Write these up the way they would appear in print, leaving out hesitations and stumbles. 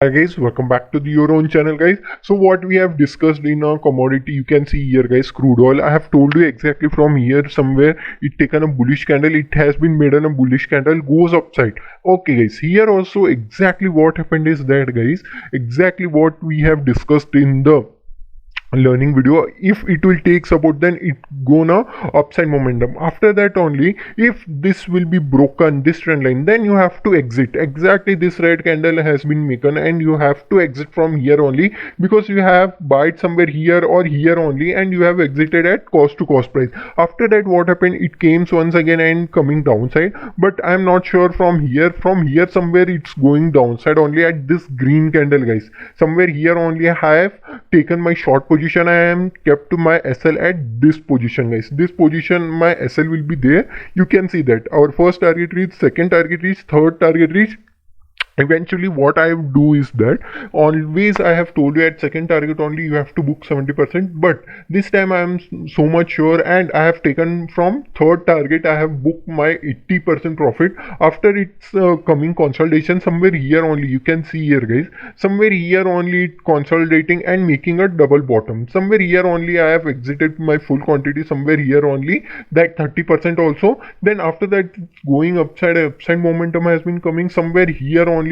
Hi guys, welcome back to your own channel guys. So what we have discussed in a commodity, you can see here guys, crude oil. I have told you exactly from here somewhere it taken a bullish candle, it has been made on a bullish candle, goes upside. Okay guys, here also exactly what happened is that guys, exactly what we have discussed in the learning video. If it will take support, then it gonna upside momentum. After that only, if this will be broken, this trend line, then you have to exit. Exactly this red candle has been making and you have to exit from here only, because you have bought somewhere here or here only and you have exited at cost to cost price. After that what happened, it came once again and coming downside, but I'm not sure from here somewhere it's going downside only at this green candle guys. Somewhere here only I have taken my short position. I am kept to my SL at this position guys. This position my SL will be there. You can see that our first target reach, second target reach, third target reach. Eventually what I do is that always I have told you at second target only you have to book 70%, but this time I am so much sure and I have taken from third target, I have booked my 80% profit. After its coming consolidation somewhere here only, you can see here guys, somewhere here only it consolidating and making a double bottom. Somewhere here only I have exited my full quantity, somewhere here only that 30% also. Then after that it's going upside momentum has been coming. Somewhere here only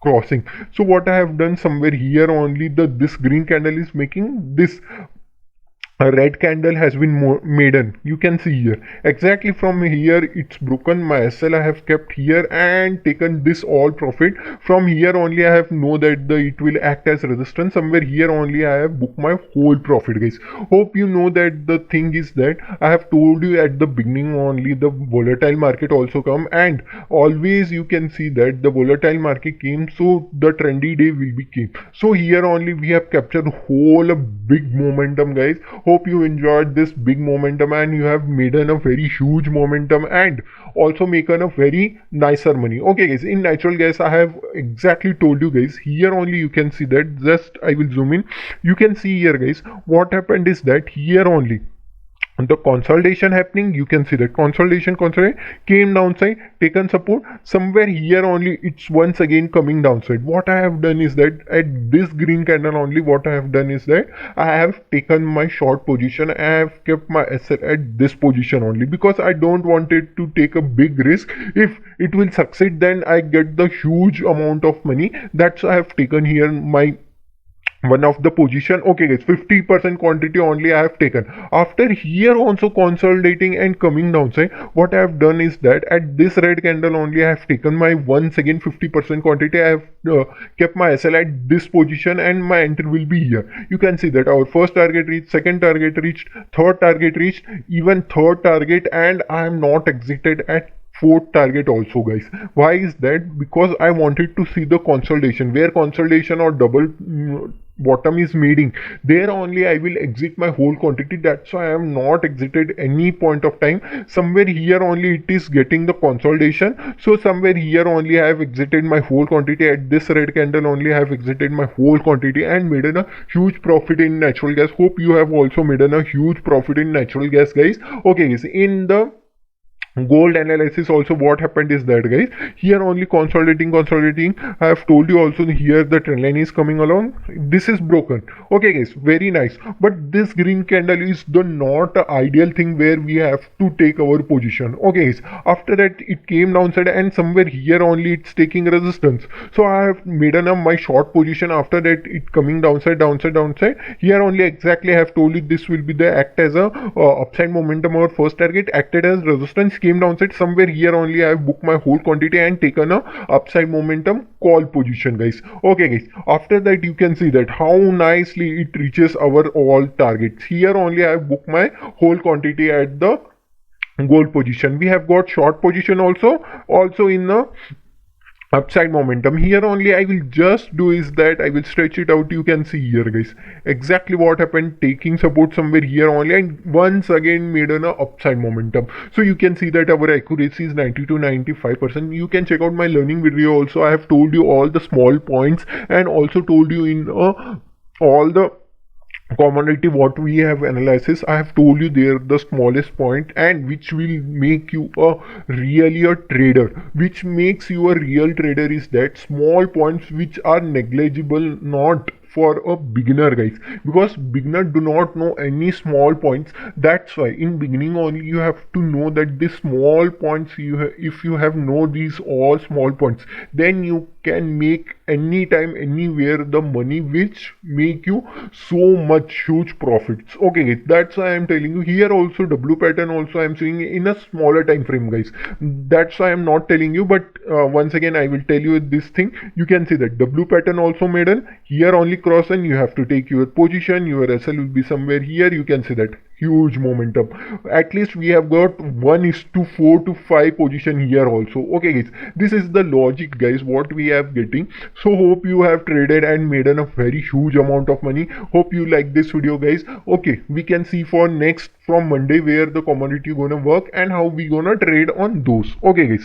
crossing. So what I have done, somewhere here only this green candle is making this a red candle has been made. You can see here exactly from here it's broken. My SL I have kept here and taken this all profit. From here only I have know that it will act as resistance. Somewhere here only I have booked my whole profit guys. Hope you know that the thing is that I have told you at the beginning only the volatile market also come, and always you can see that the volatile market came, so the trendy day will be came. So here only we have captured whole a big momentum guys. Hope you enjoyed this big momentum and you have made a very huge momentum and also making a very nicer money. Okay guys, in natural gas I have exactly told you guys. Here only you can see that, just I will zoom in. You can see here guys, what happened is that here only the consolidation happening. You can see that consolidation came downside, taken support. Somewhere here only it's once again coming downside. What I have done is that at this green candle only, what I have done is that I have taken my short position. I have kept my SL at this position only, because I don't want it to take a big risk. If it will succeed, then I get the huge amount of money. That's why I have taken here my one of the position. Okay guys, 50% quantity only I have taken. After here also consolidating and coming downside, what I have done is that at this red candle only I have taken my once again 50% quantity. I have kept my SL at this position and my entry will be here. You can see that our first target reached, second target reached, third target reached, even third target, and I am not exited at fourth target also guys. Why is that? Because I wanted to see the consolidation, where consolidation or double bottom is meeting, there only I will exit my whole quantity. That's why I am not exited any point of time. Somewhere here only it is getting the consolidation, so somewhere here only I have exited my whole quantity. At this red candle only I have exited my whole quantity and made a huge profit in natural gas. Hope you have also made a huge profit in natural gas guys. Okay guys, in the gold analysis also what happened is that guys, here only consolidating. I have told you also here the trend line is coming along. This is broken. Okay guys, very nice, but this green candle is the not ideal thing where we have to take our position. Okay guys, after that it came downside and somewhere here only it's taking resistance, so I have made my short position. After that it coming downside. Here only exactly I have told you this will be the act as a upside momentum. Our first target acted as resistance, came downside. Somewhere here only I have booked my whole quantity and taken a upside momentum call position guys. Okay guys, after that you can see that how nicely it reaches our all targets. Here only I have booked my whole quantity at the gold position. We have got short position also in the upside momentum. Here only I will just do is that I will stretch it out. You can see here guys exactly what happened, taking support somewhere here only and once again made an upside momentum. So you can see that our accuracy is 90 to 95%. You can check out my learning video also. I have told you all the small points and also told you in all the commodity what we have analysis, I have told you there the smallest point, and which will make you a really a trader, which makes you a real trader is that small points which are negligible, not for a beginner, guys, because beginner do not know any small points. That's why in beginning only you have to know that the small points if you have know these all small points, then you can make anytime anywhere the money which make you so much huge profits. Okay guys, that's why I'm telling you here also w pattern also I'm seeing in a smaller time frame, guys. That's why I'm not telling you, but once again I will tell you this thing. You can see that w pattern also made an here only cross, and you have to take your position, your SL will be somewhere here. You can see that huge momentum. At least we have got 1:4 to 5 position here also. Okay guys, this is the logic, guys, what we have getting. So hope you have traded and made a very huge amount of money. Hope you like this video, guys. Okay, we can see for next from Monday where the commodity gonna work and how we gonna trade on those. Okay guys.